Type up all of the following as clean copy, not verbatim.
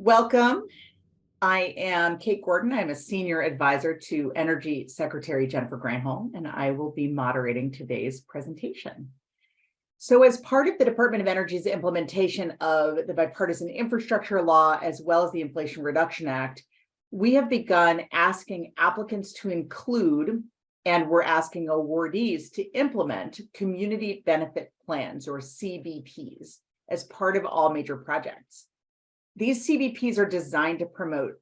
Welcome. I am Kate Gordon. I'm a senior advisor to Energy Secretary Jennifer Granholm, and I will be moderating today's presentation. So as part of the Department of Energy's implementation of the Bipartisan Infrastructure Law, as well as the Inflation Reduction Act, we have begun asking applicants to include, and we're asking awardees to implement, community benefit plans, or CBPs, as part of all major projects. These CBPs are designed to promote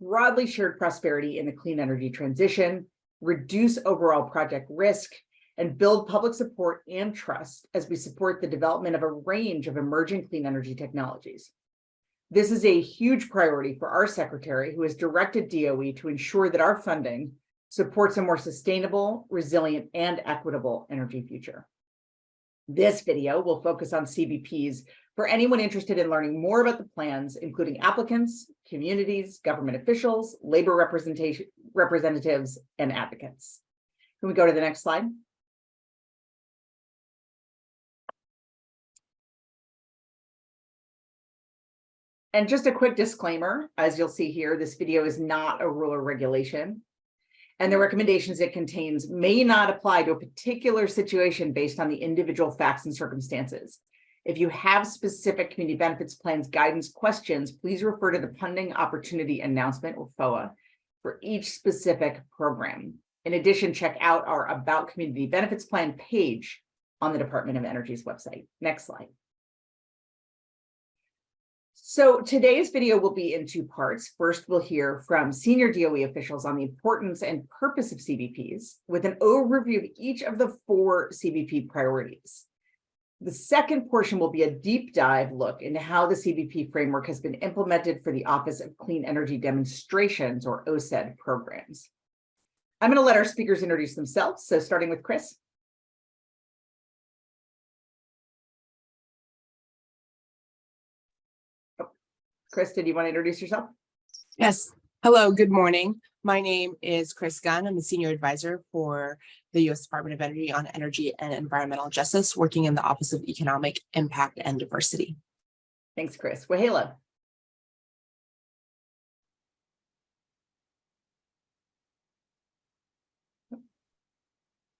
broadly shared prosperity in the clean energy transition, reduce overall project risk, and build public support and trust as we support the development of a range of emerging clean energy technologies. This is a huge priority for our secretary, who has directed DOE to ensure that our funding supports a more sustainable, resilient, and equitable energy future. This video will focus on CBPs for anyone interested in learning more about the plans, including applicants, communities, government officials, labor representatives, and advocates. Can we go to the next slide? And just a quick disclaimer, as you'll see here, this video is not a rule or regulation, and the recommendations it contains may not apply to a particular situation based on the individual facts and circumstances. If you have specific community benefits plans guidance questions, please refer to the Funding Opportunity Announcement, or FOA, for each specific program. In addition, check out our About Community Benefits Plan page on the Department of Energy's website. Next slide. So today's video will be in two parts. First, we'll hear from senior DOE officials on the importance and purpose of CBPs, with an overview of each of the 4 CBP priorities. The second portion will be a deep dive look into how the CBP framework has been implemented for the Office of Clean Energy Demonstrations, or OCED, programs. I'm going to let our speakers introduce themselves, so starting with Chris. Chris, did you want to introduce yourself? Yes. Hello, good morning. My name is Chris Gunn. I'm a senior advisor for the U.S. Department of Energy on Energy and Environmental Justice, working in the Office of Economic Impact and Diversity. Thanks, Chris. Waheela.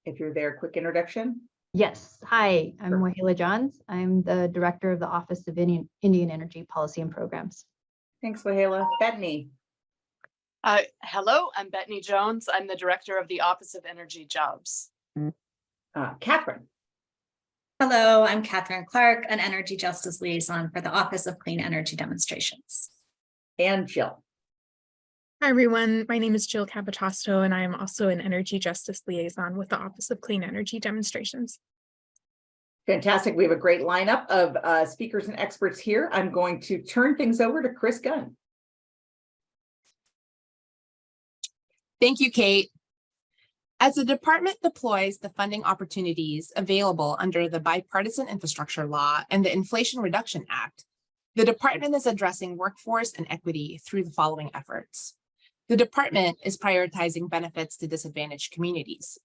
If you're there, quick introduction. Yes. Hi, I'm Waheela Johns. I'm the director of the Office of Indian Energy Policy and Programs. Thanks, Waheela. Bethany. Hello, I'm Bethany Jones. I'm the director of the Office of Energy Jobs. Catherine. Hello, I'm Catherine Clark, an Energy Justice Liaison for the Office of Clean Energy Demonstrations. And Jill. Hi, everyone. My name is Jill Capitosto, and I am also an Energy Justice Liaison with the Office of Clean Energy Demonstrations. Fantastic. We have a great lineup of speakers and experts here. I'm going to turn things over to Chris Gunn. Thank you, Kate. As the department deploys the funding opportunities available under the Bipartisan Infrastructure Law and the Inflation Reduction Act, the department is addressing workforce and equity through the following efforts. The department is prioritizing benefits to disadvantaged communities.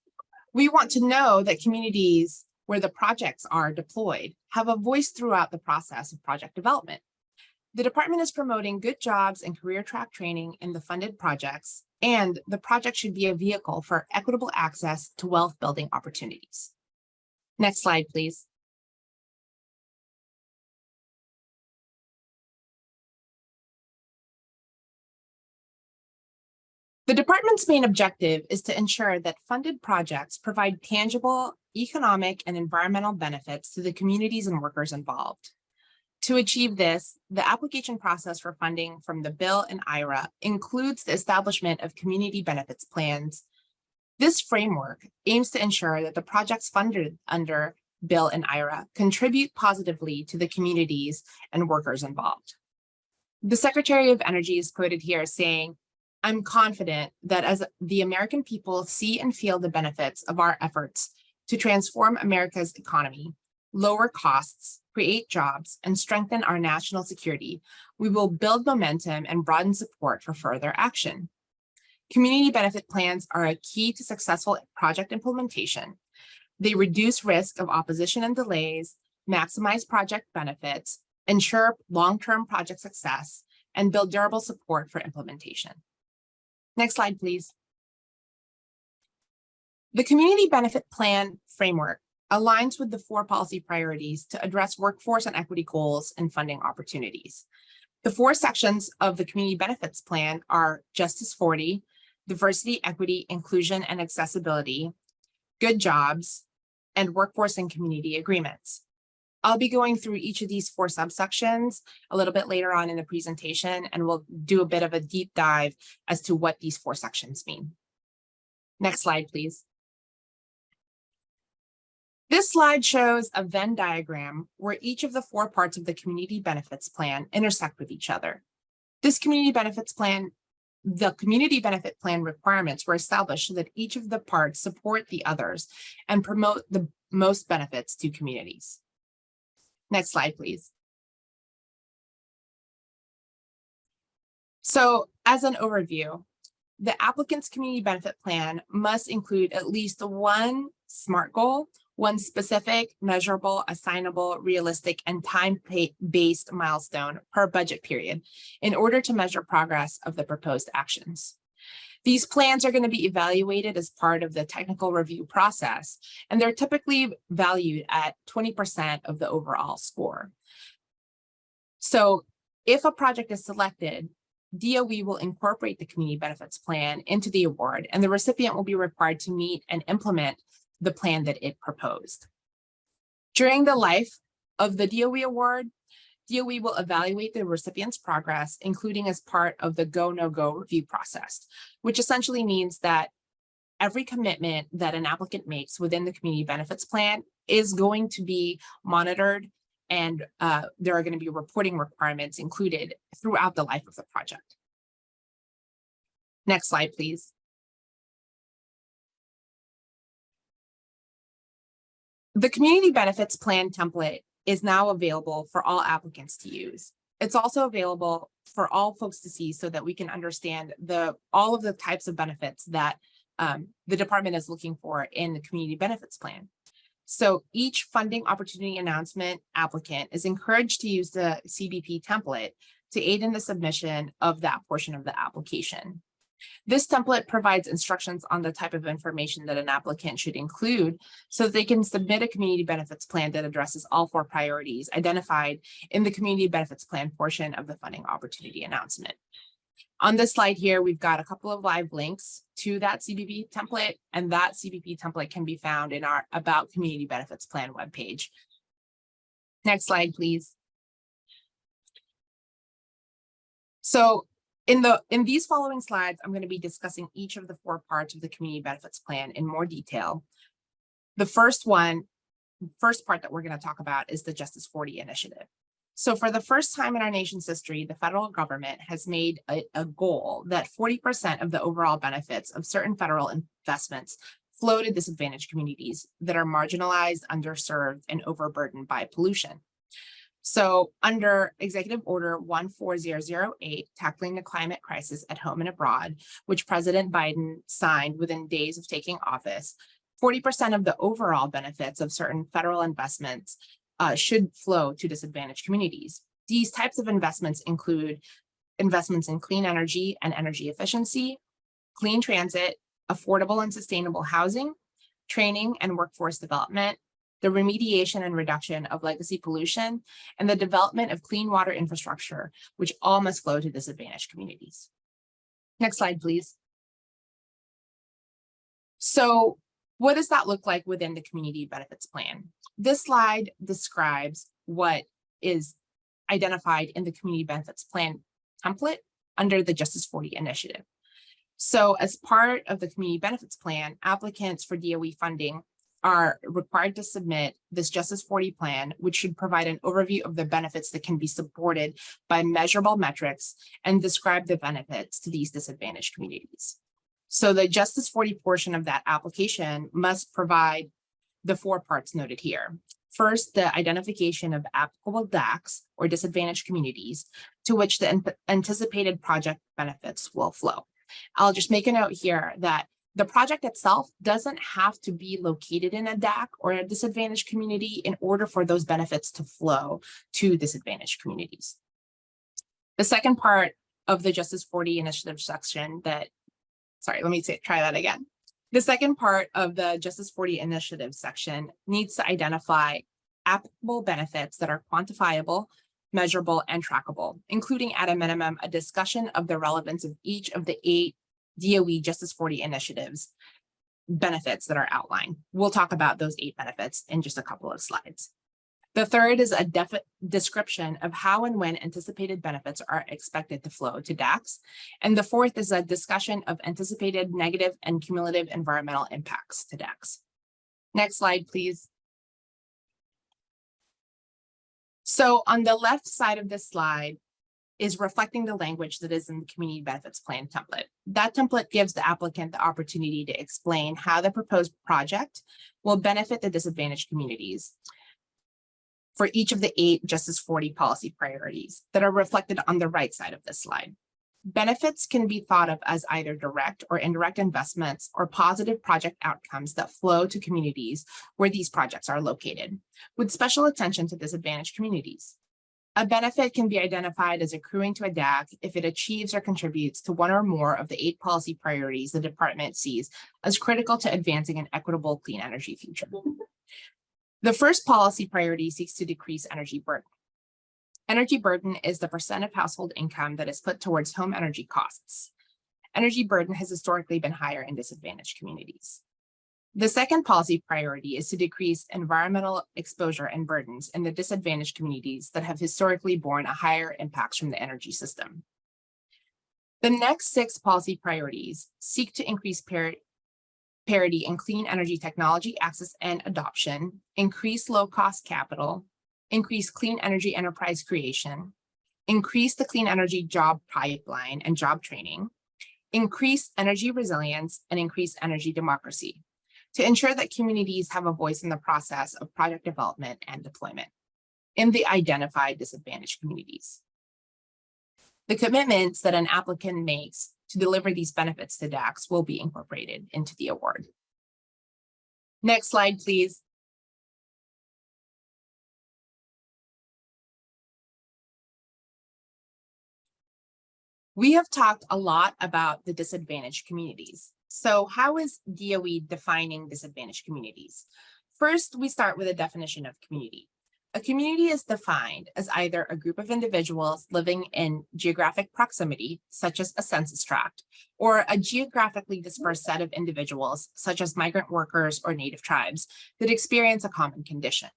We want to know that communities where the projects are deployed have a voice throughout the process of project development. The department is promoting good jobs and career track training in the funded projects, and the project should be a vehicle for equitable access to wealth building opportunities. Next slide, please. The department's main objective is to ensure that funded projects provide tangible economic and environmental benefits to the communities and workers involved. To achieve this, the application process for funding from the bill and IRA includes the establishment of community benefits plans. This framework aims to ensure that the projects funded under bill and IRA contribute positively to the communities and workers involved. The Secretary of Energy is quoted here saying, "I'm confident that as the American people see and feel the benefits of our efforts to transform America's economy, lower costs, create jobs, and strengthen our national security, we will build momentum and broaden support for further action." Community benefit plans are a key to successful project implementation. They reduce risk of opposition and delays, maximize project benefits, ensure long-term project success, and build durable support for implementation. Next slide, please. The Community Benefit Plan framework aligns with the 4 policy priorities to address workforce and equity goals and funding opportunities. The 4 sections of the Community Benefits Plan are Justice40, Diversity, Equity, Inclusion, and Accessibility, Good Jobs, and Workforce and Community Agreements. I'll be going through each of these 4 subsections a little bit later on in the presentation, and we'll do a bit of a deep dive as to what these 4 sections mean. Next slide, please. This slide shows a Venn diagram where each of the 4 parts of the Community Benefits Plan intersect with each other. This Community Benefits Plan, the Community Benefit Plan requirements were established so that each of the parts support the others and promote the most benefits to communities. Next slide, please. So as an overview, the applicant's community benefit plan must include at least 1 SMART goal, 1 specific, measurable, assignable, realistic, and time-based milestone per budget period in order to measure progress of the proposed actions. These plans are going to be evaluated as part of the technical review process, and they're typically valued at 20% of the overall score. So if a project is selected, DOE will incorporate the community benefits plan into the award, and the recipient will be required to meet and implement the plan that it proposed. During the life of the DOE award, DOE will evaluate the recipient's progress, including as part of the go, no-go review process, which essentially means that every commitment that an applicant makes within the community benefits plan is going to be monitored, and there are going to be reporting requirements included throughout the life of the project. Next slide, please. The community benefits plan template is now available for all applicants to use. It's also available for all folks to see so that we can understand all of the types of benefits that the department is looking for in the community benefits plan. So each funding opportunity announcement applicant is encouraged to use the CBP template to aid in the submission of that portion of the application. This template provides instructions on the type of information that an applicant should include so that they can submit a community benefits plan that addresses all 4 priorities identified in the community benefits plan portion of the funding opportunity announcement. On this slide here, we've got a couple of live links to that CBP template, and that CBP template can be found in our About Community Benefits Plan webpage. Next slide, please. So in these following slides, I'm going to be discussing each of the 4 parts of the community benefits plan in more detail. The first part that we're going to talk about is the Justice40 Initiative. So for the first time in our nation's history, the federal government has made a goal that 40% of the overall benefits of certain federal investments flow to disadvantaged communities that are marginalized, underserved, and overburdened by pollution. So under Executive Order 14008, Tackling the Climate Crisis at Home and Abroad, which President Biden signed within days of taking office, 40% of the overall benefits of certain federal investments should flow to disadvantaged communities. These types of investments include investments in clean energy and energy efficiency, clean transit, affordable and sustainable housing, training and workforce development, the remediation and reduction of legacy pollution, and the development of clean water infrastructure, which all must flow to disadvantaged communities. Next slide, please. So what does that look like within the community benefits plan? This slide describes what is identified in the community benefits plan template under the Justice40 Initiative. So as part of the community benefits plan, applicants for DOE funding are required to submit this Justice40 plan, which should provide an overview of the benefits that can be supported by measurable metrics and describe the benefits to these disadvantaged communities. So the Justice40 portion of that application must provide the 4 parts noted here. First, the identification of applicable DACs or disadvantaged communities to which the anticipated project benefits will flow. I'll just make a note here that the project itself doesn't have to be located in a DAC or a disadvantaged community in order for those benefits to flow to disadvantaged communities. The second part of the Justice40 Initiative section try that again. The second part of the Justice40 Initiative section needs to identify applicable benefits that are quantifiable, measurable, and trackable, including at a minimum a discussion of the relevance of each of the 8 DOE Justice40 initiatives benefits that are outlined. We'll talk about those 8 benefits in just a couple of slides. The third is a description of how and when anticipated benefits are expected to flow to DACs. And the fourth is a discussion of anticipated negative and cumulative environmental impacts to DACs. Next slide, please. So on the left side of this slide is reflecting the language that is in the Community Benefits Plan template. That template gives the applicant the opportunity to explain how the proposed project will benefit the disadvantaged communities for each of the 8 Justice40 policy priorities that are reflected on the right side of this slide. Benefits can be thought of as either direct or indirect investments or positive project outcomes that flow to communities where these projects are located, with special attention to disadvantaged communities. A benefit can be identified as accruing to a DAC if it achieves or contributes to one or more of the 8 policy priorities the department sees as critical to advancing an equitable clean energy future. The first policy priority seeks to decrease energy burden. Energy burden is the percent of household income that is put towards home energy costs. Energy burden has historically been higher in disadvantaged communities. The second policy priority is to decrease environmental exposure and burdens in the disadvantaged communities that have historically borne a higher impacts from the energy system. The next 6 policy priorities seek to increase parity in clean energy technology access and adoption, increase low-cost capital, increase clean energy enterprise creation, increase the clean energy job pipeline and job training, increase energy resilience, and increase energy democracy to ensure that communities have a voice in the process of project development and deployment in the identified disadvantaged communities. The commitments that an applicant makes to deliver these benefits to DACs will be incorporated into the award. Next slide, please. We have talked a lot about the disadvantaged communities. So how is DOE defining disadvantaged communities? First, we start with a definition of community. A community is defined as either a group of individuals living in geographic proximity, such as a census tract, or a geographically dispersed set of individuals, such as migrant workers or native tribes, that experience a common condition.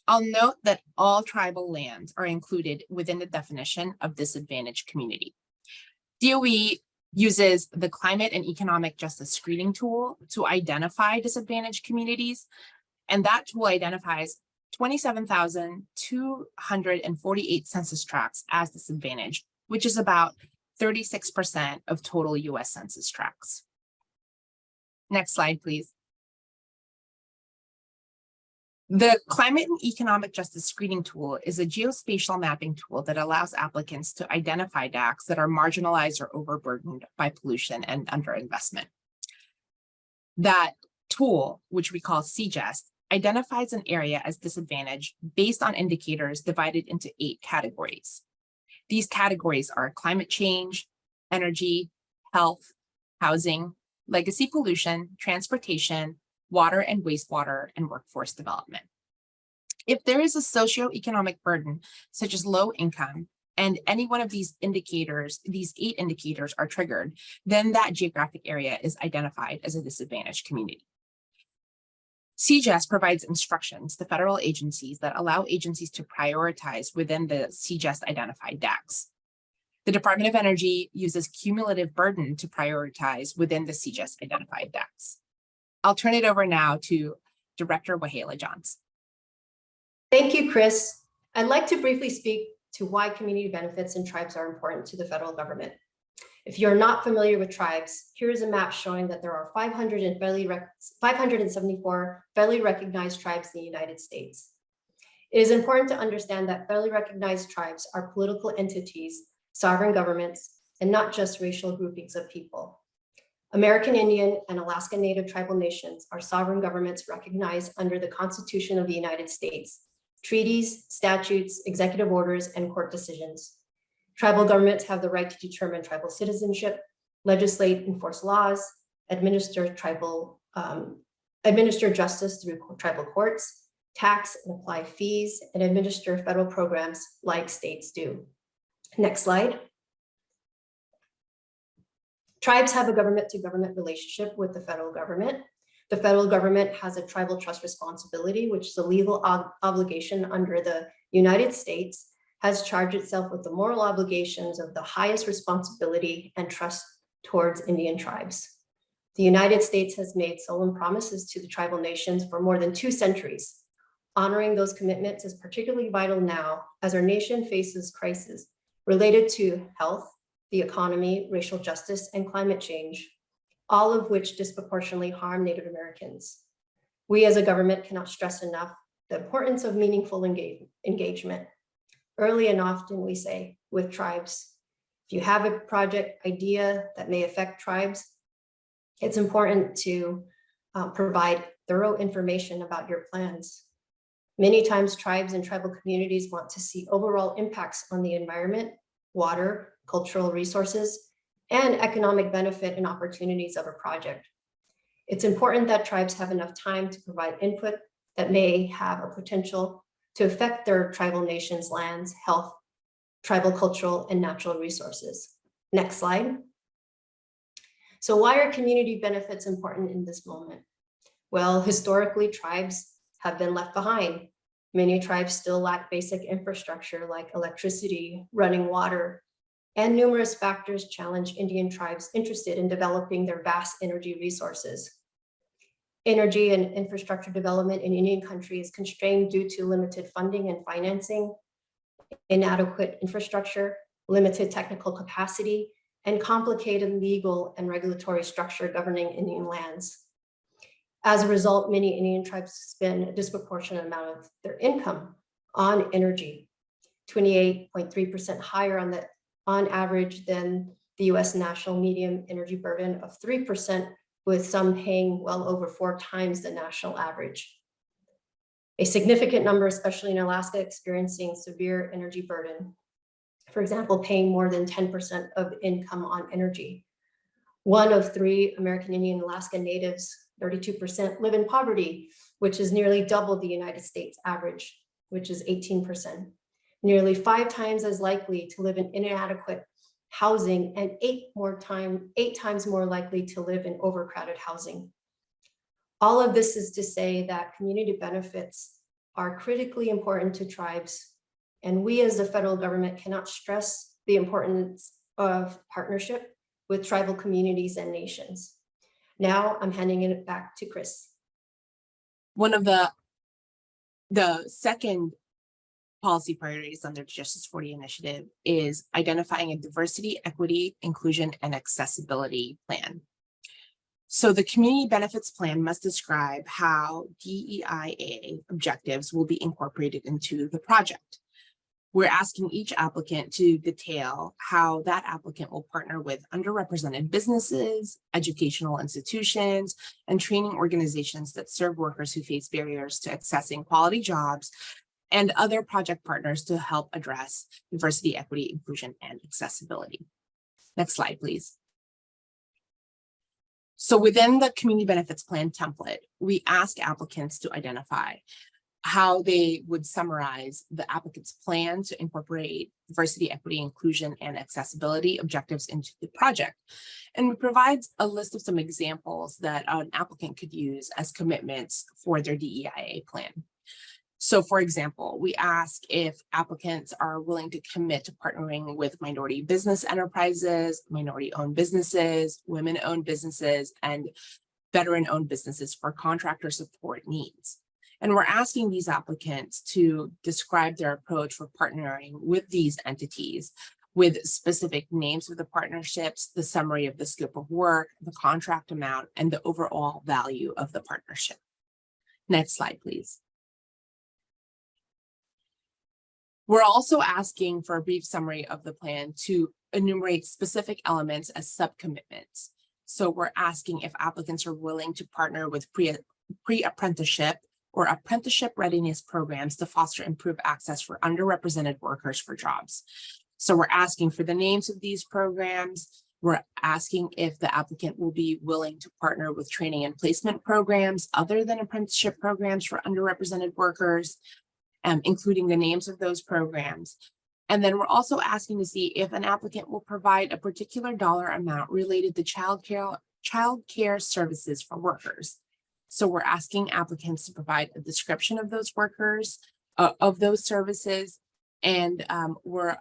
I'll note that all tribal lands are included within the definition of disadvantaged community. DOE uses the Climate and Economic Justice Screening Tool to identify disadvantaged communities, and that tool identifies 27,248 census tracts as disadvantaged, which is about 36% of total US census tracts. Next slide, please. The Climate and Economic Justice Screening Tool is a geospatial mapping tool that allows applicants to identify DACs that are marginalized or overburdened by pollution and underinvestment. That tool, which we call CJEST, identifies an area as disadvantaged based on indicators divided into 8 categories. These categories are climate change, energy, health, housing, legacy pollution, transportation, water and wastewater, and workforce development. If there is a socioeconomic burden, such as low income, and any one of these indicators, these 8 indicators are triggered, then that geographic area is identified as a disadvantaged community. CJEST provides instructions to federal agencies that allow agencies to prioritize within the CJEST identified DACs. The Department of Energy uses cumulative burden to prioritize within the CJEST identified DACs. I'll turn it over now to Director Waheela Johns. Thank you, Chris. I'd like to briefly speak to why community benefits and tribes are important to the federal government. If you're not familiar with tribes, here is a map showing that there are 574 federally recognized tribes in the United States. It is important to understand that federally recognized tribes are political entities, sovereign governments, and not just racial groupings of people. American Indian and Alaska Native tribal nations are sovereign governments recognized under the Constitution of the United States, treaties, statutes, executive orders, and court decisions. Tribal governments have the right to determine tribal citizenship, legislate, enforce laws, administer justice through tribal courts, tax and apply fees, and administer federal programs like states do. Next slide. Tribes have a government-to-government relationship with the federal government. The federal government has a tribal trust responsibility, which is a legal obligation under the United States, has charged itself with the moral obligations of the highest responsibility and trust towards Indian tribes. The United States has made solemn promises to the tribal nations for more than 2 centuries. Honoring those commitments is particularly vital now as our nation faces crises related to health, the economy, racial justice, and climate change, all of which disproportionately harm Native Americans. We as a government cannot stress enough the importance of meaningful engagement. Early and often we say with tribes, if you have a project idea that may affect tribes, it's important to provide thorough information about your plans. Many times tribes and tribal communities want to see overall impacts on the environment, water, cultural resources, and economic benefit and opportunities of a project. It's important that tribes have enough time to provide input that may have a potential to affect their tribal nations' lands, health, tribal cultural, and natural resources. Next slide. So why are community benefits important in this moment? Well, historically, tribes have been left behind. Many tribes still lack basic infrastructure like electricity, running water, and numerous factors challenge Indian tribes interested in developing their vast energy resources. Energy and infrastructure development in Indian country is constrained due to limited funding and financing, inadequate infrastructure, limited technical capacity, and complicated legal and regulatory structure governing Indian lands. As a result, many Indian tribes spend a disproportionate amount of their income on energy, 28.3% higher on average than the US national median energy burden of 3%, with some paying well over 4 times the national average. A significant number, especially in Alaska, experiencing severe energy burden. For example, paying more than 10% of income on energy. 1 of 3 American Indian Alaska natives, 32%, live in poverty, which is nearly double the United States average, which is 18%. Nearly 5 times as likely to live in inadequate housing and 8 times more likely to live in overcrowded housing. All of this is to say that community benefits are critically important to tribes, and we as the federal government cannot stress the importance of partnership with tribal communities and nations. Now I'm handing it back to Chris. One of the second policy priorities under the Justice40 Initiative is identifying a diversity, equity, inclusion, and accessibility plan. So the community benefits plan must describe how DEIA objectives will be incorporated into the project. We're asking each applicant to detail how that applicant will partner with underrepresented businesses, educational institutions, and training organizations that serve workers who face barriers to accessing quality jobs, and other project partners to help address diversity, equity, inclusion, and accessibility. Next slide, please. So within the community benefits plan template, we ask applicants to identify how they would summarize the applicant's plan to incorporate diversity, equity, inclusion, and accessibility objectives into the project. And we provide a list of some examples that an applicant could use as commitments for their DEIA plan. So for example, we ask if applicants are willing to commit to partnering with minority business enterprises, minority-owned businesses, women-owned businesses, and veteran-owned businesses for contractor support needs. And we're asking these applicants to describe their approach for partnering with these entities with specific names of the partnerships, the summary of the scope of work, the contract amount, and the overall value of the partnership. Next slide, please. We're also asking for a brief summary of the plan to enumerate specific elements as subcommitments. So we're asking if applicants are willing to partner with pre-apprenticeship or apprenticeship readiness programs to foster improved access for underrepresented workers for jobs. So we're asking for the names of these programs. We're asking if the applicant will be willing to partner with training and placement programs other than apprenticeship programs for underrepresented workers, including the names of those programs. And then we're also asking to see if an applicant will provide a particular dollar amount related to childcare services for workers. So we're asking applicants to provide a description of those workers, of those services, and we're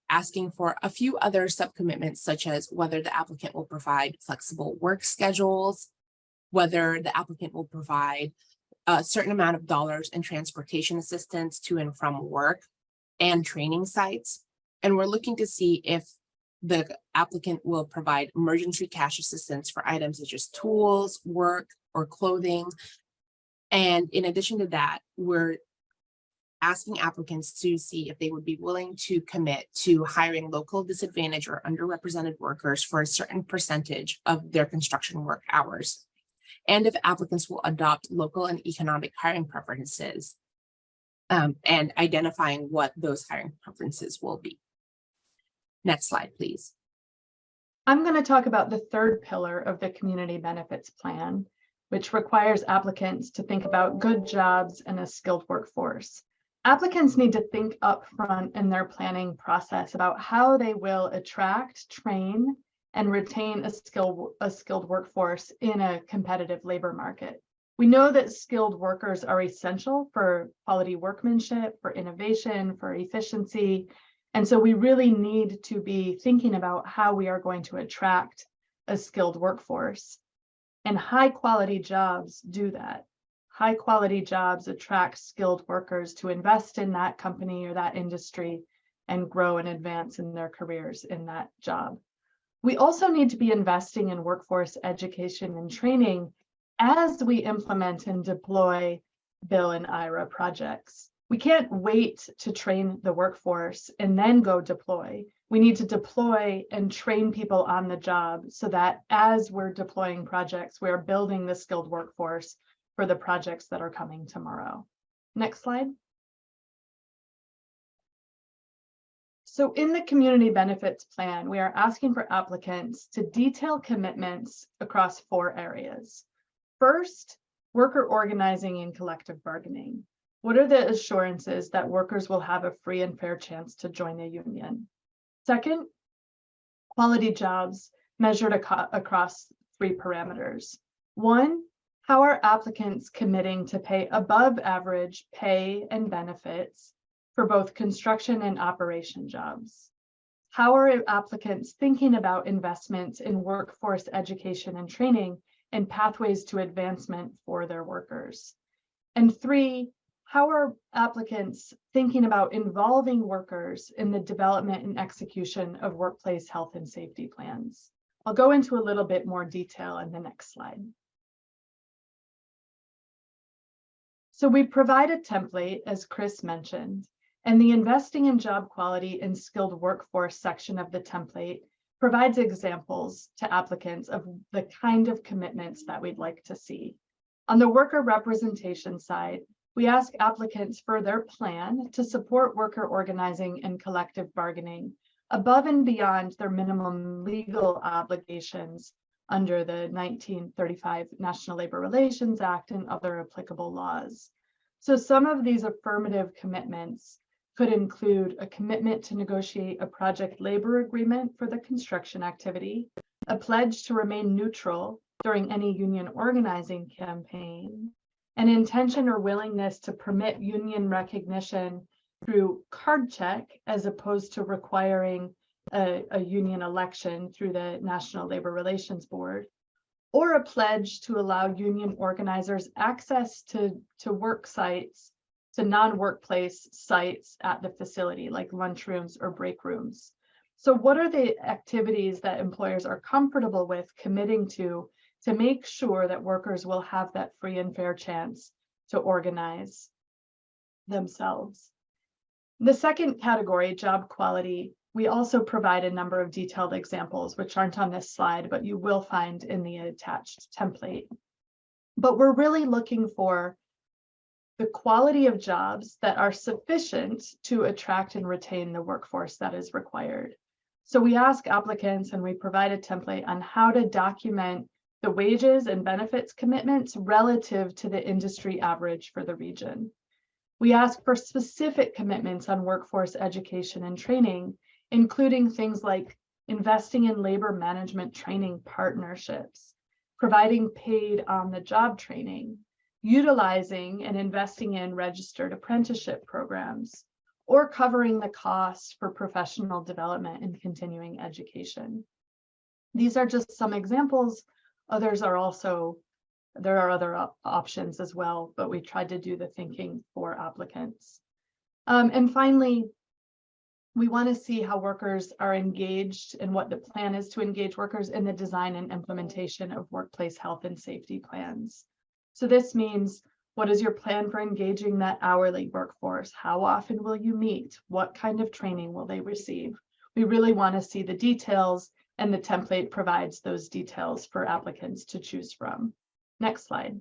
asking for a few other subcommitments, such as whether the applicant will provide flexible work schedules, whether the applicant will provide a certain amount of dollars in transportation assistance to and from work and training sites. And we're looking to see if the applicant will provide emergency cash assistance for items such as tools, work, or clothing. And in addition to that, we're asking applicants to see if they would be willing to commit to hiring local disadvantaged or underrepresented workers for a certain percentage of their construction work hours. And if applicants will adopt local and economic hiring preferences, and identifying what those hiring preferences will be. Next slide, please. I'm going to talk about the third pillar of the community benefits plan, which requires applicants to think about good jobs and a skilled workforce. Applicants need to think upfront in their planning process about how they will attract, train, and retain a skilled workforce in a competitive labor market. We know that skilled workers are essential for quality workmanship, for innovation, for efficiency. And so we really need to be thinking about how we are going to attract a skilled workforce. And high quality jobs do that. High quality jobs attract skilled workers to invest in that company or that industry and grow and advance in their careers in that job. We also need to be investing in workforce education and training as we implement and deploy Bill and IRA projects. We can't wait to train the workforce and then go deploy. We need to deploy and train people on the job so that as we're deploying projects, we're building the skilled workforce for the projects that are coming tomorrow. Next slide. So in the community benefits plan, we are asking for applicants to detail commitments across 4 areas. First, worker organizing and collective bargaining. What are the assurances that workers will have a free and fair chance to join a union? Second, quality jobs measured across 3 parameters. 1, how are applicants committing to pay above average pay and benefits for both construction and operation jobs? How are applicants thinking about investments in workforce education and training and pathways to advancement for their workers? And 3, how are applicants thinking about involving workers in the development and execution of workplace health and safety plans? I'll go into a little bit more detail in the next slide. So we provide a template, as Chris mentioned, and the Investing in Job Quality and Skilled Workforce section of the template provides examples to applicants of the kind of commitments that we'd like to see. On the worker representation side, we ask applicants for their plan to support worker organizing and collective bargaining above and beyond their minimum legal obligations under the 1935 National Labor Relations Act and other applicable laws. So some of these affirmative commitments could include a commitment to negotiate a project labor agreement for the construction activity, a pledge to remain neutral during any union organizing campaign, an intention or willingness to permit union recognition through card check as opposed to requiring a union election through the National Labor Relations Board, or a pledge to allow union organizers access to work sites, to non-workplace sites at the facility, like lunchrooms or break rooms. So what are the activities that employers are comfortable with committing to make sure that workers will have that free and fair chance to organize themselves? The second category, job quality, we also provide a number of detailed examples, which aren't on this slide, but you will find in the attached template. But we're really looking for the quality of jobs that are sufficient to attract and retain the workforce that is required. So we ask applicants and we provide a template on how to document the wages and benefits commitments relative to the industry average for the region. We ask for specific commitments on workforce education and training, including things like investing in labor management training partnerships, providing paid on-the-job training, utilizing and investing in registered apprenticeship programs, or covering the costs for professional development and continuing education. These are just some examples. There are other options as well, but we tried to do the thinking for applicants. And finally, we want to see how workers are engaged and what the plan is to engage workers in the design and implementation of workplace health and safety plans. So this means, what is your plan for engaging that hourly workforce? How often will you meet? What kind of training will they receive? We really want to see the details, and the template provides those details for applicants to choose from. Next slide.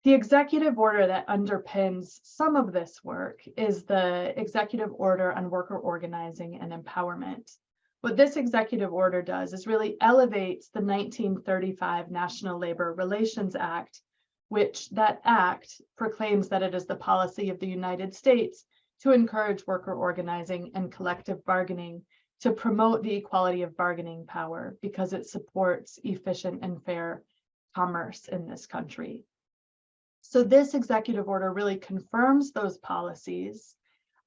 The executive order that underpins some of this work is the Executive Order on Worker Organizing and Empowerment. What this executive order does is really elevates the 1935 National Labor Relations Act, which that act proclaims that it is the policy of the United States to encourage worker organizing and collective bargaining to promote the equality of bargaining power because it supports efficient and fair commerce in this country. So this executive order really confirms those policies,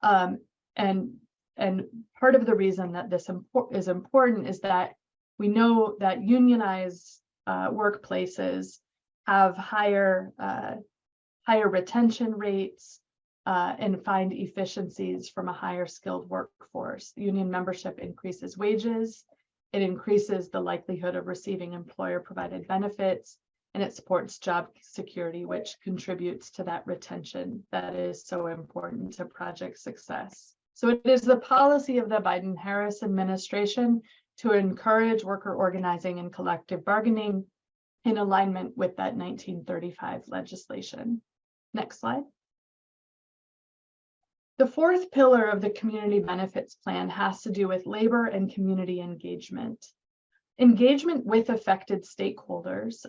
and part of the reason that this is important is that we know that unionized workplaces have higher retention rates and find efficiencies from a higher skilled workforce. Union membership increases wages, it increases the likelihood of receiving employer-provided benefits, and it supports job security, which contributes to that retention that is so important to project success. So it is the policy of the Biden-Harris administration to encourage worker organizing and collective bargaining in alignment with that 1935 legislation. Next slide. The fourth pillar of the community benefits plan has to do with labor and community engagement. Engagement with affected stakeholders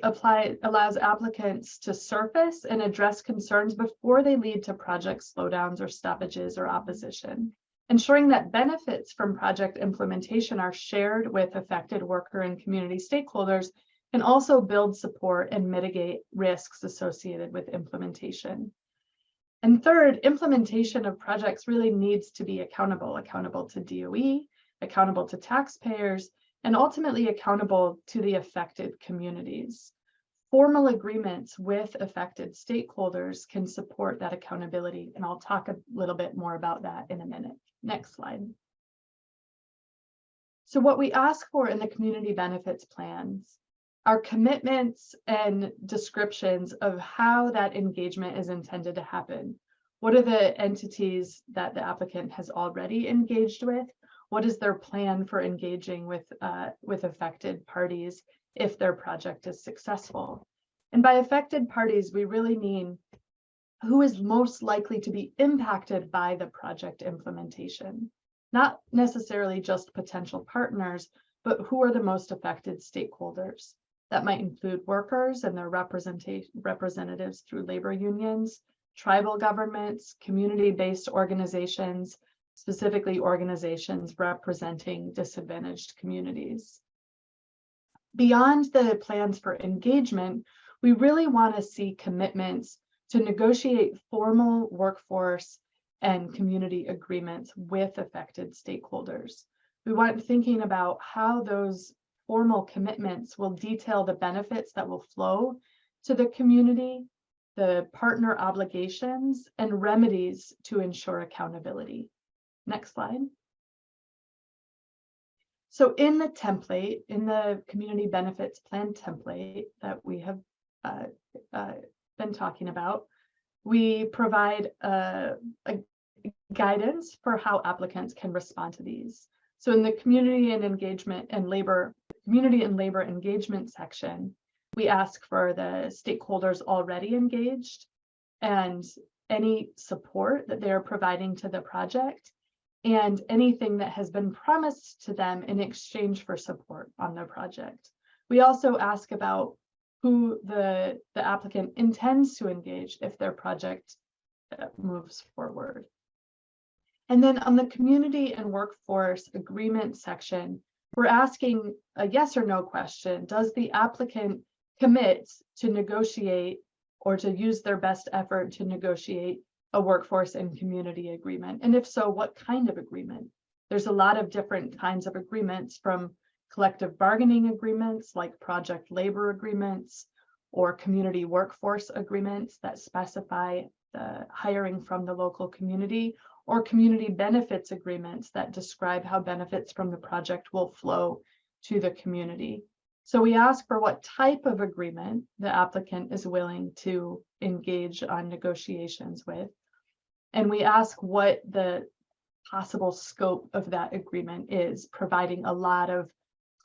allows applicants to surface and address concerns before they lead to project slowdowns or stoppages or opposition, ensuring that benefits from project implementation are shared with affected worker and community stakeholders, and also build support and mitigate risks associated with implementation. And third, implementation of projects really needs to be accountable to DOE, accountable to taxpayers, and ultimately accountable to the affected communities. Formal agreements with affected stakeholders can support that accountability, and I'll talk a little bit more about that in a minute. Next slide. So what we ask for in the community benefits plans are commitments and descriptions of how that engagement is intended to happen. What are the entities that the applicant has already engaged with? What is their plan for engaging with affected parties if their project is successful? And by affected parties, we really mean who is most likely to be impacted by the project implementation. Not necessarily just potential partners, but who are the most affected stakeholders. That might include workers and their representatives through labor unions, tribal governments, community-based organizations, specifically organizations representing disadvantaged communities. Beyond the plans for engagement, we really want to see commitments to negotiate formal workforce and community agreements with affected stakeholders. We want thinking about how those formal commitments will detail the benefits that will flow to the community, the partner obligations, and remedies to ensure accountability. Next slide. So in the template, in the community benefits plan template that we have been talking about, we provide a guidance for how applicants can respond to these. So in the community and labor engagement section, We ask for the stakeholders already engaged and any support that they are providing to the project and anything that has been promised to them in exchange for support on the project. We also ask about who the applicant intends to engage if their project moves forward. And then on the community and workforce agreement section, we're asking a yes or no question. Does the applicant commit to negotiate or to use their best effort to negotiate a workforce and community agreement? And if so, what kind of agreement? There's a lot of different kinds of agreements, from collective bargaining agreements like project labor agreements or community workforce agreements that specify the hiring from the local community, or community benefits agreements that describe how benefits from the project will flow to the community. So we ask for what type of agreement the applicant is willing to engage on negotiations with. And we ask what the possible scope of that agreement is, providing a lot of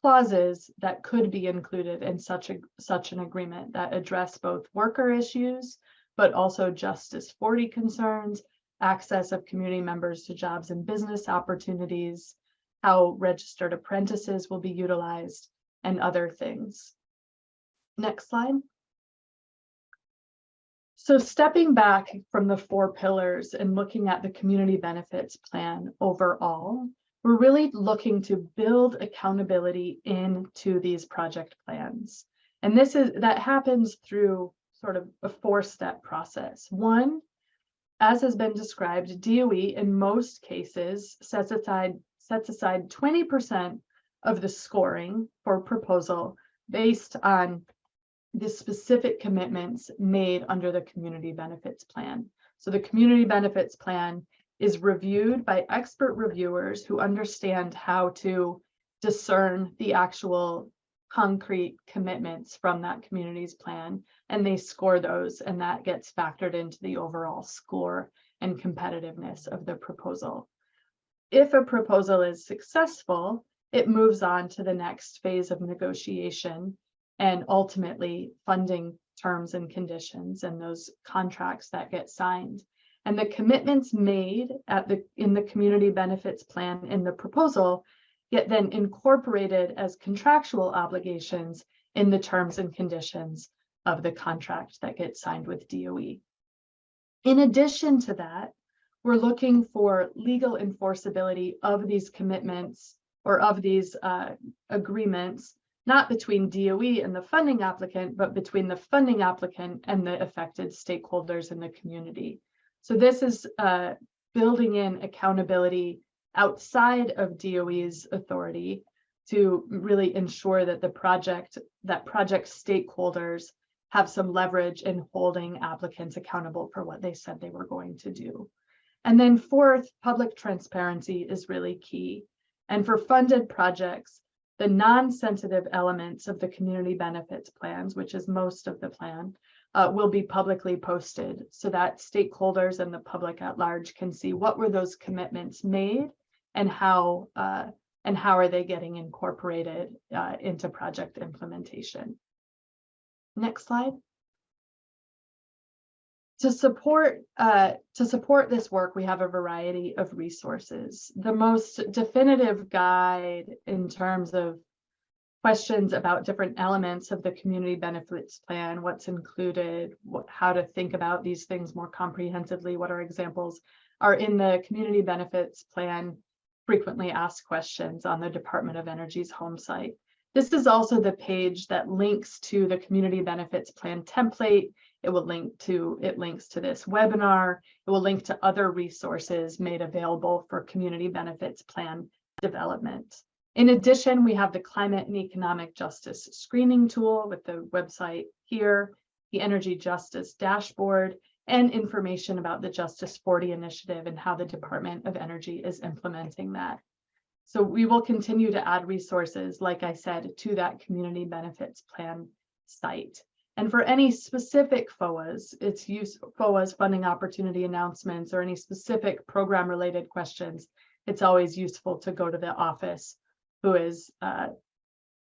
clauses that could be included in such an agreement that address both worker issues, but also Justice40 concerns, access of community members to jobs and business opportunities, how registered apprentices will be utilized, and other things. Next slide. So stepping back from the 4 pillars and looking at the community benefits plan overall, we're really looking to build accountability into these project plans. And that happens through sort of a 4-step process. 1, as has been described, DOE in most cases sets aside 20% of the scoring for proposal based on the specific commitments made under the community benefits plan. So the community benefits plan is reviewed by expert reviewers who understand how to discern the actual concrete commitments from that community's plan, and they score those, and that gets factored into the overall score and competitiveness of the proposal. If a proposal is successful, it moves on to the next phase of negotiation and ultimately funding terms and conditions and those contracts that get signed. And the commitments made in the community benefits plan in the proposal get then incorporated as contractual obligations in the terms and conditions of the contract that gets signed with DOE. In addition to that, we're looking for legal enforceability of these commitments or of these agreements, not between DOE and the funding applicant, but between the funding applicant and the affected stakeholders in the community. So this is building in accountability outside of DOE's authority to really ensure that project stakeholders have some leverage in holding applicants accountable for what they said they were going to do. And then 4th, public transparency is really key. And for funded projects, the non-sensitive elements of the community benefits plans, which is most of the plan, will be publicly posted so that stakeholders and the public at large can see what were those commitments made and how are they getting incorporated into project implementation. Next slide. To support this work, we have a variety of resources. The most definitive guide in terms of questions about different elements of the community benefits plan, what's included, how to think about these things more comprehensively, what are examples, are in the community benefits plan frequently asked questions on the Department of Energy's home site. This is also the page that links to the community benefits plan template. It links to this webinar. It will link to other resources made available for community benefits plan development. In addition, we have the Climate and Economic Justice Screening Tool with the website here, the Energy Justice Dashboard, and information about the Justice40 Initiative and how the Department of Energy is implementing that. So we will continue to add resources, like I said, to that community benefits plan site. And for any specific FOAs, FOAs, funding opportunity announcements, or any specific program related questions, it's always useful to go to the office who is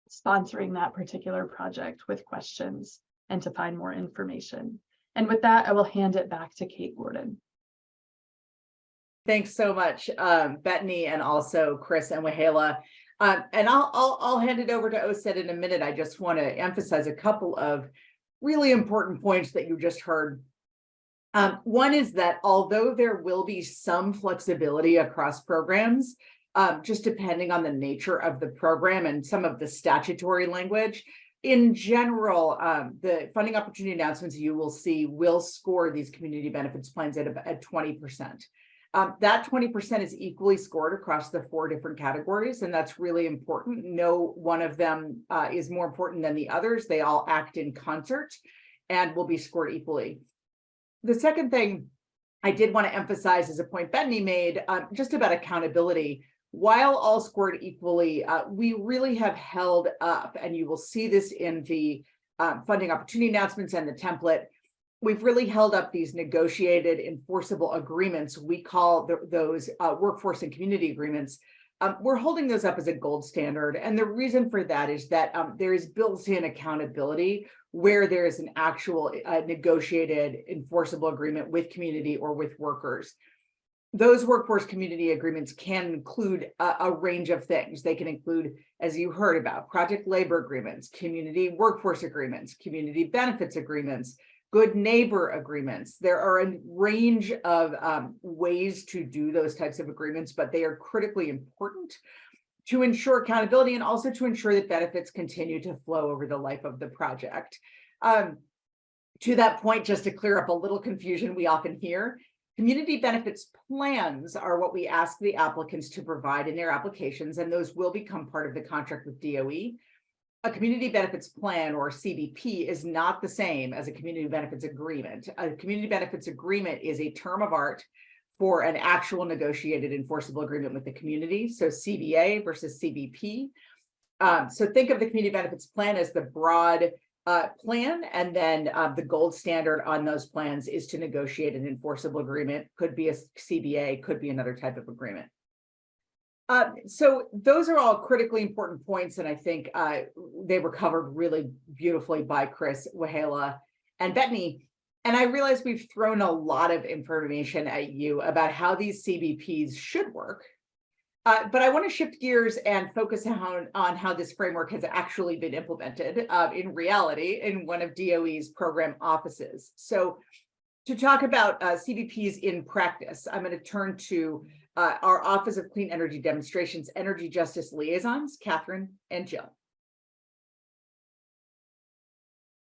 sponsoring that particular project with questions and to find more information. And with that, I will hand it back to Kate Gordon. Thanks so much, Bethany, and also Chris and Wahela. And I'll hand it over to OCED in a minute. I just want to emphasize a couple of really important points that you just heard. One is that although there will be some flexibility across programs, just depending on the nature of the program and some of the statutory language, in general, the funding opportunity announcements you will see will score these community benefits plans at 20%. That 20% is equally scored across the 4 different categories, and that's really important. No one of them is more important than the others. They all act in concert and will be scored equally. The second thing I did want to emphasize is a point Bethany made just about accountability. While all scored equally, we really have held up, and you will see this in the funding opportunity announcements and the template. We've really held up these negotiated enforceable agreements. We call those workforce and community agreements. We're holding those up as a gold standard. And the reason for that is that there is built-in accountability where there is an actual negotiated enforceable agreement with community or with workers. Those workforce community agreements can include a range of things. They can include, as you heard about, project labor agreements, community workforce agreements, community benefits agreements, good neighbor agreements. There are a range of ways to do those types of agreements, but they are critically important to ensure accountability and also to ensure that benefits continue to flow over the life of the project. To that point, just to clear up a little confusion we often hear, community benefits plans are what we ask the applicants to provide in their applications, and those will become part of the contract with DOE. A community benefits plan, or CBP, is not the same as a community benefits agreement. A community benefits agreement is a term of art for an actual negotiated enforceable agreement with the community. So CBA versus CBP. So think of the community benefits plan as the broad plan, and then the gold standard on those plans is to negotiate an enforceable agreement. Could be a CBA, could be another type of agreement. So those are all critically important points, and I think they were covered really beautifully by Chris, Wahela, and Bethany. And I realize we've thrown a lot of information at you about how these CBPs should work, but I want to shift gears and focus on how this framework has actually been implemented in reality in one of DOE's program offices. So to talk about CBPs in practice, I'm going to turn to our Office of Clean Energy Demonstrations Energy Justice Liaisons, Catherine and Jill.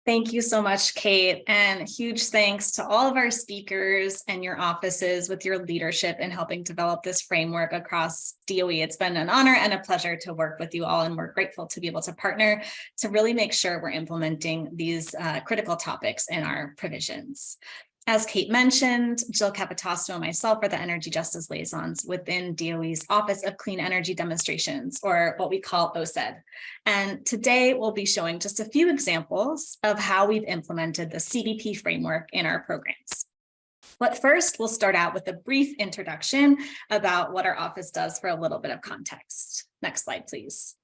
Thank you so much, Kate, and huge thanks to all of our speakers and your offices with your leadership in helping develop this framework across DOE. It's been an honor and a pleasure to work with you all, and we're grateful to be able to partner to really make sure we're implementing these critical topics in our provisions. As Kate mentioned, Jill Capitosto and myself are the Energy Justice Liaisons within DOE's Office of Clean Energy Demonstrations, or what we call OCED. And today we'll be showing just a few examples of how we've implemented the CBP framework in our programs. But first, we'll start out with a brief introduction about what our office does for a little bit of context. Next slide, please.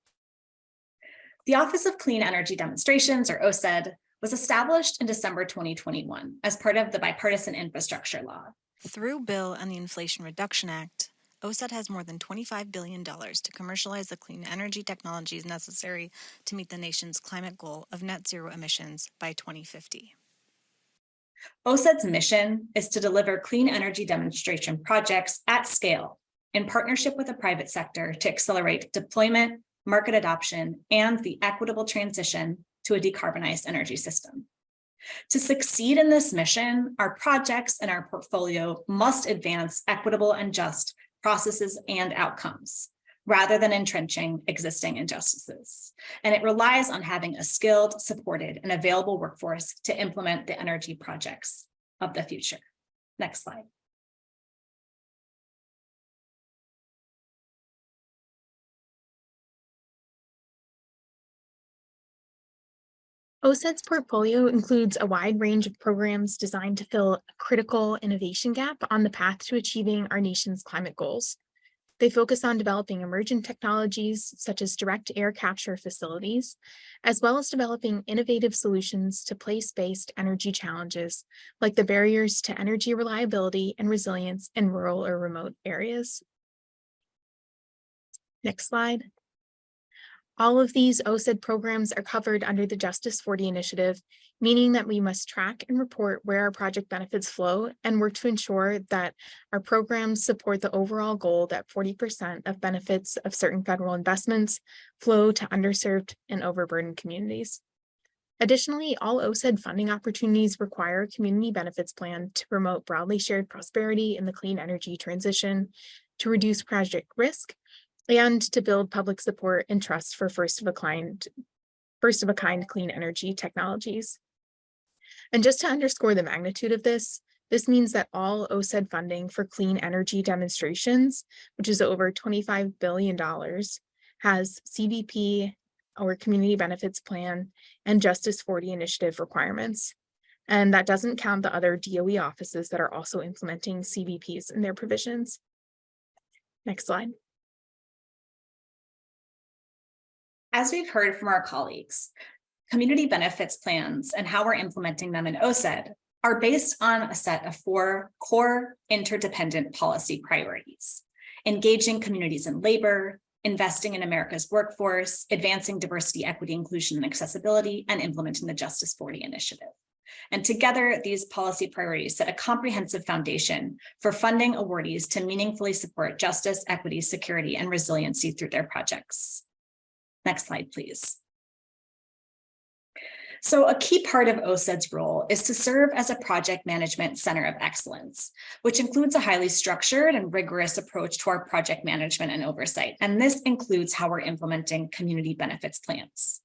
The Office of Clean Energy Demonstrations, or OCED, was established in December 2021 as part of the Bipartisan Infrastructure Law. Through Bill and the Inflation Reduction Act, OCED has more than $25 billion to commercialize the clean energy technologies necessary to meet the nation's climate goal of net zero emissions by 2050. OCED's mission is to deliver clean energy demonstration projects at scale in partnership with the private sector to accelerate deployment, market adoption, and the equitable transition to a decarbonized energy system. To succeed in this mission, our projects and our portfolio must advance equitable and just processes and outcomes, rather than entrenching existing injustices. And it relies on having a skilled, supported, and available workforce to implement the energy projects of the future. Next slide. OCED's portfolio includes a wide range of programs designed to fill a critical innovation gap on the path to achieving our nation's climate goals. They focus on developing emerging technologies such as direct air capture facilities, as well as developing innovative solutions to place-based energy challenges, like the barriers to energy reliability and resilience in rural or remote areas. Next slide. All of these OCED programs are covered under the Justice40 Initiative, meaning that we must track and report where our project benefits flow and work to ensure that our programs support the overall goal that 40% of benefits of certain federal investments flow to underserved and overburdened communities. Additionally, all OCED funding opportunities require a community benefits plan to promote broadly shared prosperity in the clean energy transition, to reduce project risk, and to build public support and trust for first of a kind clean energy technologies. And just to underscore the magnitude of this means that all OCED funding for clean energy demonstrations, which is over $25 billion, has CBP or Community Benefits Plan and Justice40 Initiative requirements. And that doesn't count the other DOE offices that are also implementing CBPs in their provisions. Next slide. As we've heard from our colleagues, community benefits plans and how we're implementing them in OCED are based on a set of 4 core interdependent policy priorities: engaging communities in labor, investing in America's workforce, advancing diversity, equity, inclusion, and accessibility, and implementing the Justice40 Initiative. And together, these policy priorities set a comprehensive foundation for funding awardees to meaningfully support justice, equity, security, and resiliency through their projects. Next slide, please. So a key part of OCED's role is to serve as a project management center of excellence, which includes a highly structured and rigorous approach to our project management and oversight. And this includes how we're implementing community benefits plans.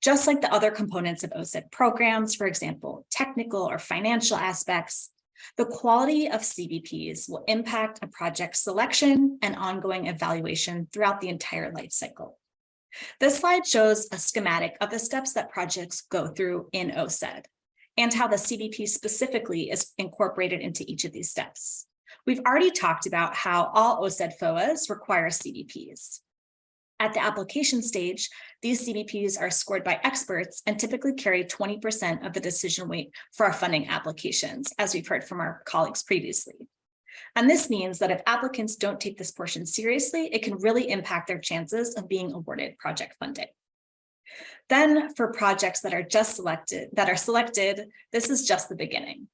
Just like the other components of OCED programs, for example, technical or financial aspects, the quality of CBPs will impact a project selection and ongoing evaluation throughout the entire life cycle. This slide shows a schematic of the steps that projects go through in OCED and how the CBP specifically is incorporated into each of these steps. We've already talked about how all OCED FOAs require CBPs. At the application stage, these CBPs are scored by experts and typically carry 20% of the decision weight for our funding applications, as we've heard from our colleagues previously. And this means that if applicants don't take this portion seriously, it can really impact their chances of being awarded project funding. Then for projects that are selected, this is just the beginning.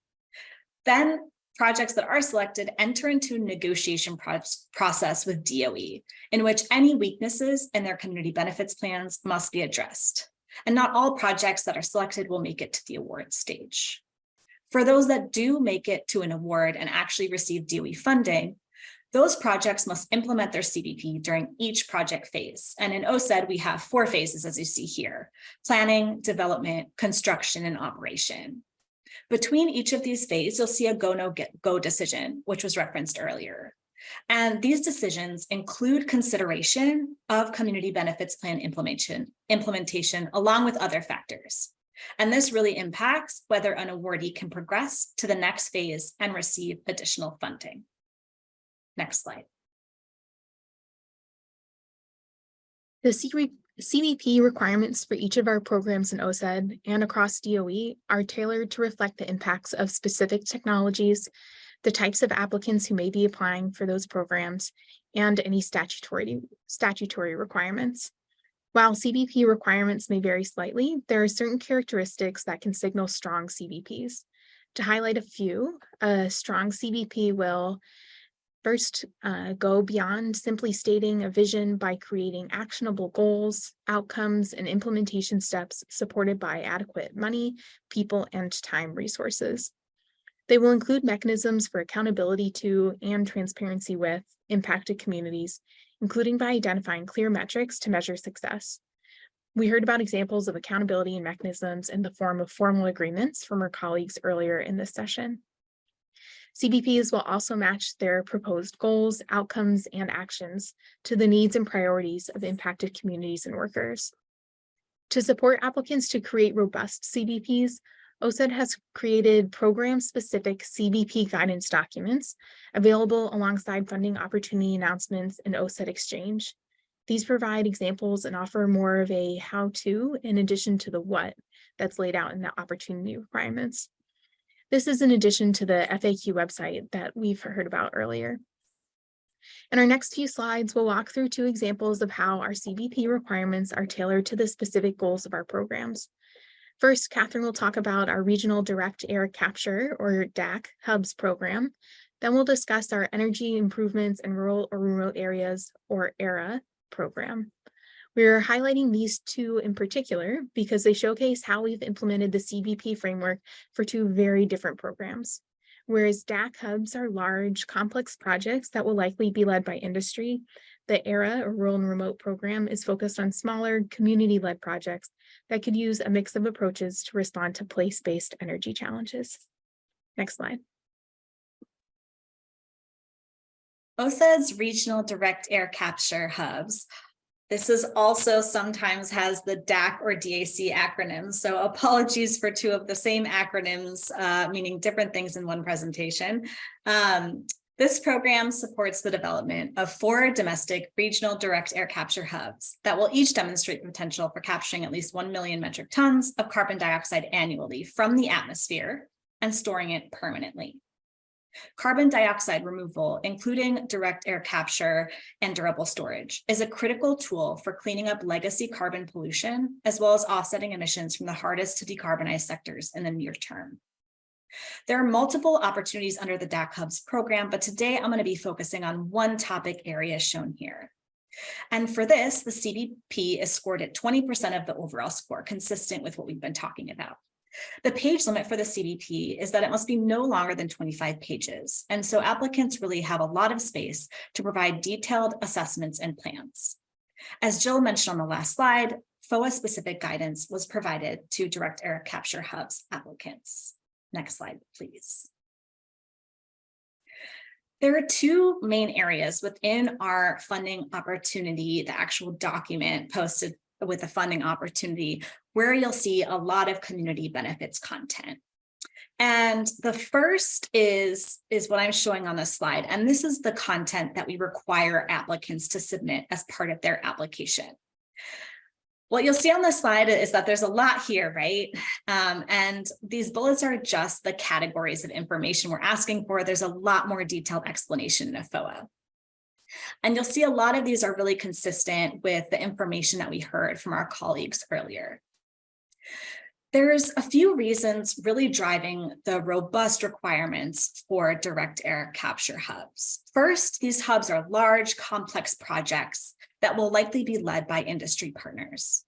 Then projects that are selected enter into a negotiation process with DOE, in which any weaknesses in their community benefits plans must be addressed. And not all projects that are selected will make it to the award stage. For those that do make it to an award and actually receive DOE funding, those projects must implement their CBP during each project phase. And in OCED, we have 4 phases, as you see here: planning, development, construction, and operation. Between each of these phases, you'll see a go, no go decision, which was referenced earlier. And these decisions include consideration of community benefits plan implementation along with other factors. And this really impacts whether an awardee can progress to the next phase and receive additional funding. Next slide. The CBP requirements for each of our programs in OCED and across DOE are tailored to reflect the impacts of specific technologies, the types of applicants who may be applying for those programs, and any statutory requirements. While CBP requirements may vary slightly, there are certain characteristics that can signal strong CBPs. To highlight a few, a strong CBP will first go beyond simply stating a vision by creating actionable goals, outcomes, and implementation steps supported by adequate money, people, and time resources. They will include mechanisms for accountability to and transparency with impacted communities, including by identifying clear metrics to measure success. We heard about examples of accountability and mechanisms in the form of formal agreements from our colleagues earlier in this session. CBPs will also match their proposed goals, outcomes, and actions to the needs and priorities of impacted communities and workers. To support applicants to create robust CBPs, OCED has created program-specific CBP guidance documents available alongside funding opportunity announcements and OCED Exchange. These provide examples and offer more of a how-to in addition to the what that's laid out in the opportunity requirements. This is in addition to the FAQ website that we've heard about earlier. In our next few slides, we'll walk through 2 examples of how our CBP requirements are tailored to the specific goals of our programs. First, Catherine will talk about our Regional Direct Air Capture, or DAC, Hubs program. Then we'll discuss our Energy Improvements in Rural or Remote Areas, or ERA, program. We're highlighting these 2 in particular because they showcase how we've implemented the CBP framework for 2 very different programs. Whereas DAC hubs are large, complex projects that will likely be led by industry, the ERA, or Rural and Remote program, is focused on smaller, community-led projects that could use a mix of approaches to respond to place-based energy challenges. Next slide. OCED's Regional Direct Air Capture Hubs. This is also sometimes has the DAC or DAC acronyms. So apologies for 2 of the same acronyms, meaning different things in one presentation. This program supports the development of 4 domestic regional direct air capture hubs that will each demonstrate the potential for capturing at least 1 million metric tons of carbon dioxide annually from the atmosphere and storing it permanently. Carbon dioxide removal, including direct air capture and durable storage, is a critical tool for cleaning up legacy carbon pollution, as well as offsetting emissions from the hardest to decarbonize sectors in the near term. There are multiple opportunities under the DAC Hubs program, but today I'm going to be focusing on one topic area shown here. And for this, the CBP is scored at 20% of the overall score, consistent with what we've been talking about. The page limit for the CBP is that it must be no longer than 25 pages. And so applicants really have a lot of space to provide detailed assessments and plans. As Jill mentioned on the last slide, FOA-specific guidance was provided to direct air capture hubs applicants. Next slide, please. There are 2 main areas within our funding opportunity, the actual document posted with the funding opportunity, where you'll see a lot of community benefits content. And the first is what I'm showing on this slide. And this is the content that we require applicants to submit as part of their application. What you'll see on the slide is that there's a lot here, right? And these bullets are just the categories of information we're asking for. There's a lot more detailed explanation in a FOA. And you'll see a lot of these are really consistent with the information that we heard from our colleagues earlier. There's a few reasons really driving the robust requirements for direct air capture hubs. First, these hubs are large, complex projects that will likely be led by industry partners.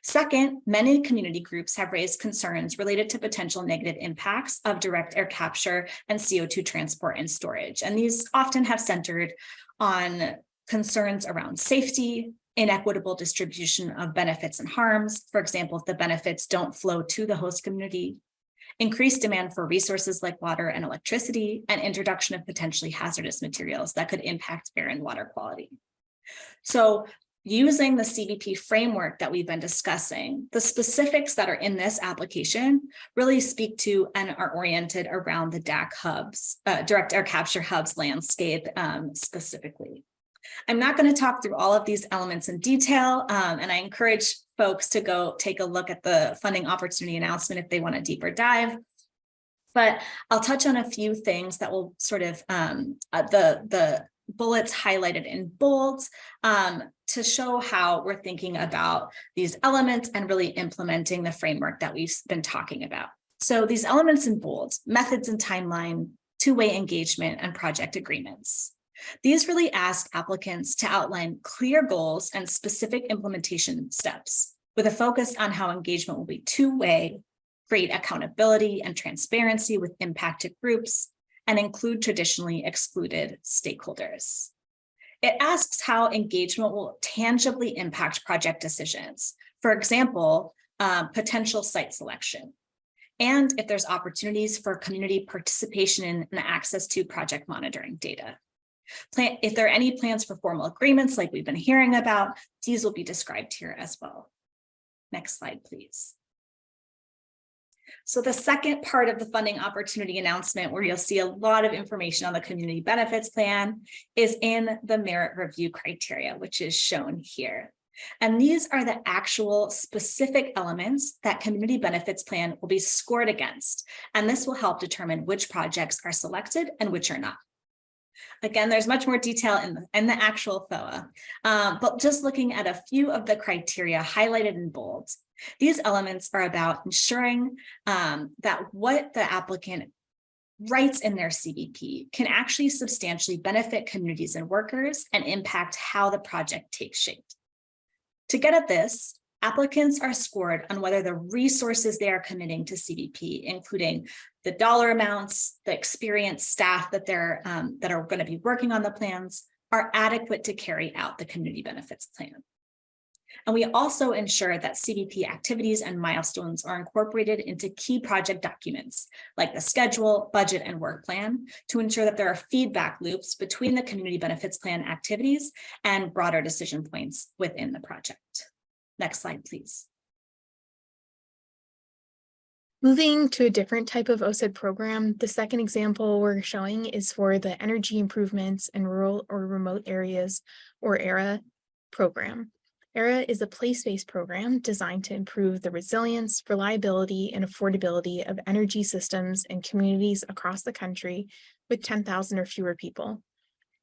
Second, many community groups have raised concerns related to potential negative impacts of direct air capture and CO2 transport and storage. And these often have centered on concerns around safety, inequitable distribution of benefits and harms. For example, if the benefits don't flow to the host community, increased demand for resources like water and electricity, and introduction of potentially hazardous materials that could impact air and water quality. So using the CBP framework that we've been discussing, the specifics that are in this application really speak to and are oriented around the DAC hubs, direct air capture hubs landscape specifically. I'm not going to talk through all of these elements in detail, and I encourage folks to go take a look at the funding opportunity announcement if they want a deeper dive. But I'll touch on a few things that will sort of the bullets highlighted in bold to show how we're thinking about these elements and really implementing the framework that we've been talking about. So these elements in bold: methods and timeline, two-way engagement, and project agreements. These really ask applicants to outline clear goals and specific implementation steps with a focus on how engagement will be two-way, create accountability and transparency with impacted groups, and include traditionally excluded stakeholders. It asks how engagement will tangibly impact project decisions. For example, potential site selection, and if there's opportunities for community participation in and access to project monitoring data. If there are any plans for formal agreements like we've been hearing about, these will be described here as well. Next slide, please. So the second part of the funding opportunity announcement, where you'll see a lot of information on the community benefits plan, is in the merit review criteria, which is shown here. And these are the actual specific elements that community benefits plan will be scored against. And this will help determine which projects are selected and which are not. Again, there's much more detail in the actual FOA, but just looking at a few of the criteria highlighted in bold. These elements are about ensuring that what the applicant writes in their CBP can actually substantially benefit communities and workers and impact how the project takes shape. To get at this, applicants are scored on whether the resources they are committing to CBP, including the dollar amounts, the experienced staff that are going to be working on the plans, are adequate to carry out the community benefits plan. And we also ensure that CBP activities and milestones are incorporated into key project documents like the schedule, budget, and work plan to ensure that there are feedback loops between the community benefits plan activities and broader decision points within the project. Next slide, please. Moving to a different type of OCED program, the second example we're showing is for the Energy Improvements in Rural or Remote Areas, or ERA program. ERA is a place-based program designed to improve the resilience, reliability, and affordability of energy systems in communities across the country with 10,000 or fewer people.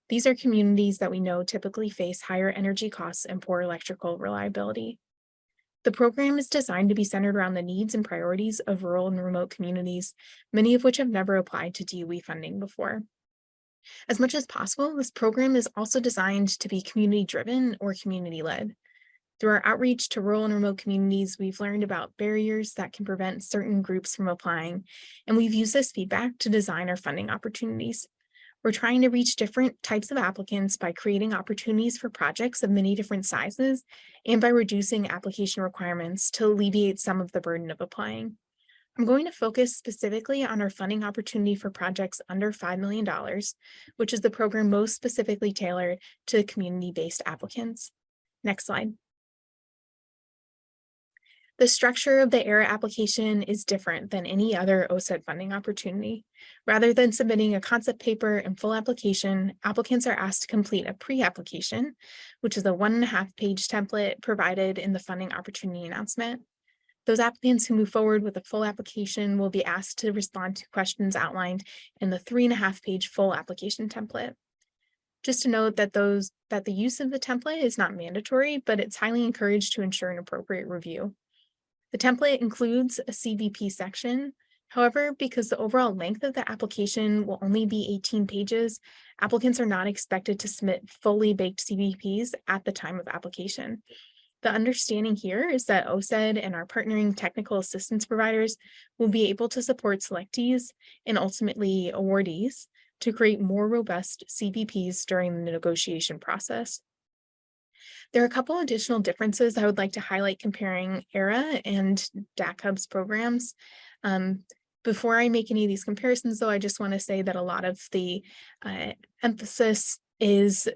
These are communities that we know typically face higher energy costs and poor electrical reliability. The program is designed to be centered around the needs and priorities of rural and remote communities, many of which have never applied to DOE funding before. As much as possible, this program is also designed to be community-driven or community-led. Through our outreach to rural and remote communities, we've learned about barriers that can prevent certain groups from applying, and we've used this feedback to design our funding opportunities. We're trying to reach different types of applicants by creating opportunities for projects of many different sizes and by reducing application requirements to alleviate some of the burden of applying. I'm going to focus specifically on our funding opportunity for projects under $5 million, which is the program most specifically tailored to community-based applicants. Next slide. The structure of the ERA application is different than any other OCED funding opportunity. Rather than submitting a concept paper and full application, applicants are asked to complete a pre-application, which is a 1.5-page template provided in the funding opportunity announcement. Those applicants who move forward with a full application will be asked to respond to questions outlined in the 3.5-page full application template. Just to note that the use of the template is not mandatory, but it's highly encouraged to ensure an appropriate review. The template includes a CBP section. However, because the overall length of the application will only be 18 pages, applicants are not expected to submit fully baked CBPs at the time of application. The understanding here is that OCED and our partnering technical assistance providers will be able to support selectees and ultimately awardees to create more robust CBPs during the negotiation process. There are a couple additional differences I would like to highlight comparing ERA and DAC Hub's programs. Before I make any of these comparisons, though, I just want to say that a lot of the emphasis is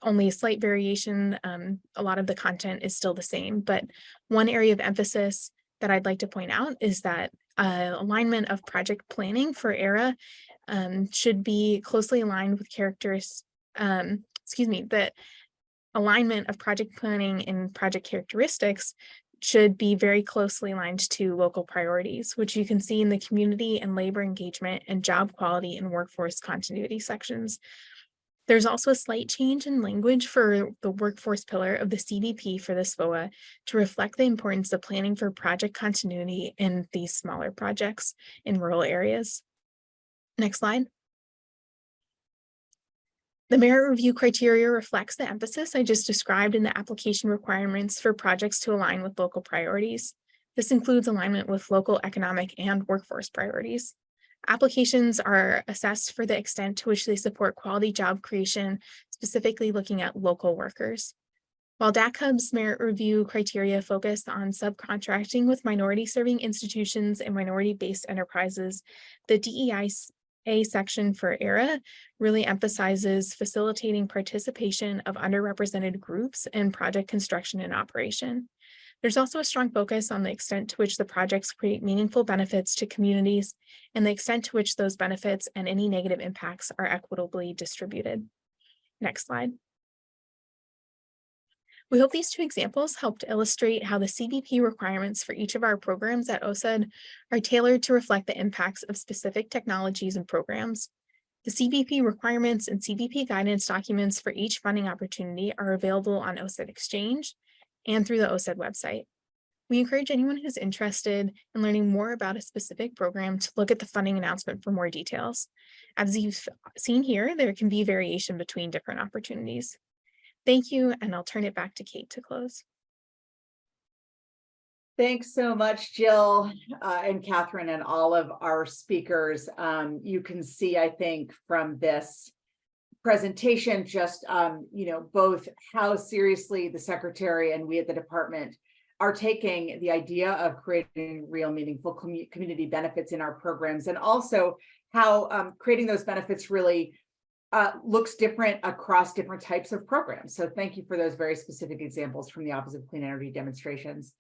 only a slight variation. A lot of the content is still the same, but one area of emphasis that I'd like to point out is that alignment of project planning for ERA should be closely aligned with that alignment of project planning and project characteristics should be very closely aligned to local priorities, which you can see in the community and labor engagement and job quality and workforce continuity sections. There's also a slight change in language for the workforce pillar of the CBP for this FOA to reflect the importance of planning for project continuity in these smaller projects in rural areas. Next slide. The merit review criteria reflects the emphasis I just described in the application requirements for projects to align with local priorities. This includes alignment with local economic and workforce priorities. Applications are assessed for the extent to which they support quality job creation, specifically looking at local workers. While DAC Hub's merit review criteria focus on subcontracting with minority-serving institutions and minority-based enterprises, the DEI section for ERA really emphasizes facilitating participation of underrepresented groups in project construction and operation. There's also a strong focus on the extent to which the projects create meaningful benefits to communities and the extent to which those benefits and any negative impacts are equitably distributed. Next slide. We hope these two examples help to illustrate how the CBP requirements for each of our programs at OCED are tailored to reflect the impacts of specific technologies and programs. The CBP requirements and CBP guidance documents for each funding opportunity are available on OCED Exchange and through the OCED website. We encourage anyone who's interested in learning more about a specific program to look at the funding announcement for more details. As you've seen here, there can be variation between different opportunities. Thank you, and I'll turn it back to Kate to close. Thanks so much, Jill and Catherine and all of our speakers. You can see, I think, from this presentation, just, both how seriously the secretary and we at the department are taking the idea of creating real meaningful community benefits in our programs, and also how creating those benefits really looks different across different types of programs. So thank you for those very specific examples from the Office of Clean Energy demonstrations.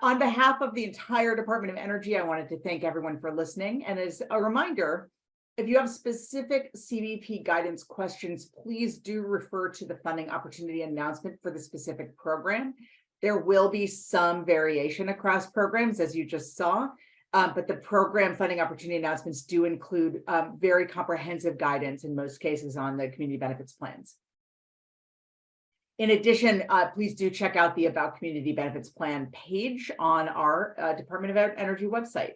On behalf of the entire Department of Energy, I wanted to thank everyone for listening. And as a reminder, if you have specific CBP guidance questions, please do refer to the funding opportunity announcement for the specific program. There will be some variation across programs, as you just saw. But the program funding opportunity announcements do include very comprehensive guidance in most cases on the community benefits plans. In addition, please do check out the About Community Benefits Plan page on our Department of Energy website.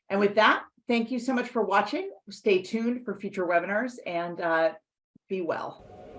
And with that, thank you so much for watching. Stay tuned for future webinars and be well.